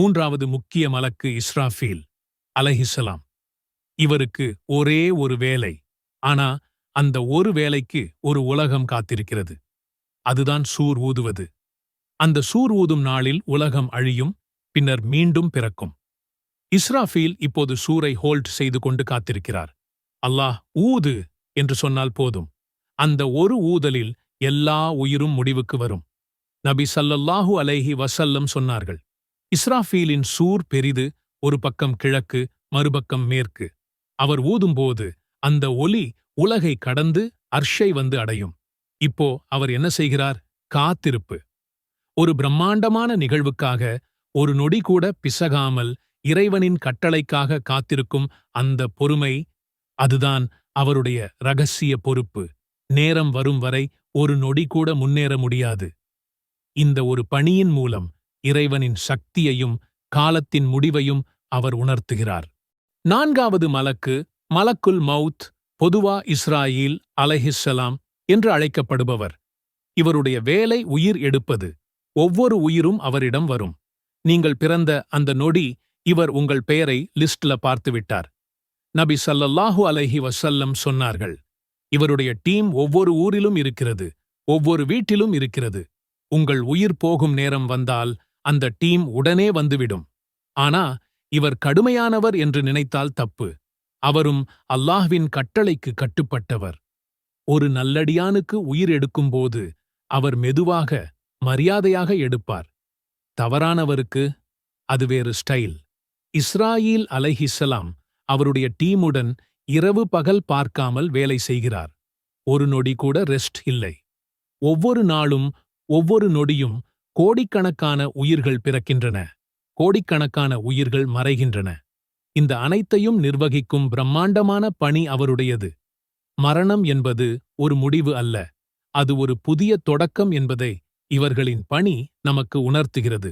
மூன்றாவது முக்கிய மலக்கு இஸ்ராஃபீல் அலைஹிஸ்ஸலாம். இவருக்கு ஒரே ஒரு வேலை, ஆனா அந்த ஒரு வேலைக்கு ஒரு உலகம் காத்திருக்கிறது. அதுதான் சூர் ஊதுவது. அந்த சூர் ஊதும் நாளில் உலகம் அழியும், பின்னர் மீண்டும் பிறக்கும். இஸ்ராஃபீல் இப்போது சூரை ஹோல்ட் செய்து கொண்டு காத்திருக்கிறார். அல்லாஹ் ஊது என்று சொன்னால் போதும், அந்த ஒரு ஊதலில் எல்லா உயிரும் முடிவுக்கு வரும். நபி ஸல்லல்லாஹு அலைஹி வஸல்லம் சொன்னார்கள், இஸ்ராஃபீலின் சூர் பெரிது, ஒரு பக்கம் கிழக்கு, மறுபக்கம் மேற்கு. அவர் ஊதும்போது அந்த ஒலி உலகை கடந்து அர்ஷை வந்து அடையும். இப்போ அவர் என்ன செய்கிறார்? காத்திருப்பு. ஒரு பிரம்மாண்டமான நிகழ்வுக்காக ஒரு நொடி கூட பிசகாமல் இறைவனின் கட்டளைக்காக காத்திருக்கும் அந்த பொறுமை, அதுதான் அவருடைய ரகசிய பொறுப்பு. நேரம் வரும் வரை ஒரு நொடி கூட முன்னேற முடியாது. இந்த ஒரு பணியின் மூலம் இறைவனின் சக்தியையும் காலத்தின் முடிவையும் அவர் உணர்த்துகிறார். நான்காவது மலக்கு மலக்குல் மவுத், பொதுவா இஸ்ராயீல் அலைஹிஸ்ஸலாம் என்று அழைக்கப்படுபவர். இவருடைய வேலை உயிர் எடுப்பது. ஒவ்வொரு உயிரும் அவரிடம் வரும். நீங்கள் பிறந்த அந்த நொடி இவர் உங்கள் பெயரை லிஸ்ட்ல பார்த்துவிட்டார். நபி ஸல்லல்லாஹு அலைஹி வஸல்லம் சொன்னார்கள், இவருடைய டீம் ஒவ்வொரு ஊரிலும் இருக்கிறது, ஒவ்வொரு வீட்டிலும் இருக்கிறது. உங்கள் உயிர் போகும் நேரம் வந்தால் அந்த டீம் உடனே வந்துவிடும். ஆனா இவர் கடுமையானவர் என்று நினைத்தால் தப்பு. அவரும் அல்லாஹ்வின் கட்டளைக்கு கட்டுப்பட்டவர். ஒரு நல்லடியானுக்கு உயிர் எடுக்கும்போது அவர் மெதுவாக, மரியாதையாக எடுப்பார். தவறானவருக்கு அது வேறு ஸ்டைல். இஸ்ராயீல் அலைஹிஸ்ஸலாம் அவருடைய டீமுடன் இரவு பகல் பார்க்காமல் வேலை செய்கிறார். ஒரு நொடி கூட ரெஸ்ட் இல்லை. ஒவ்வொரு நாளும், ஒவ்வொரு நொடியும் கோடிக்கணக்கான உயிர்கள் பிறக்கின்றன, கோடிக்கணக்கான உயிர்கள் மறைகின்றன. இந்த அனைத்தையும் நிர்வகிக்கும் பிரம்மாண்டமான பணி அவருடையது. மரணம் என்பது ஒரு முடிவு அல்ல, அது ஒரு புதிய தொடக்கம் என்பதை இவர்களின் பணி நமக்கு உணர்த்துகிறது.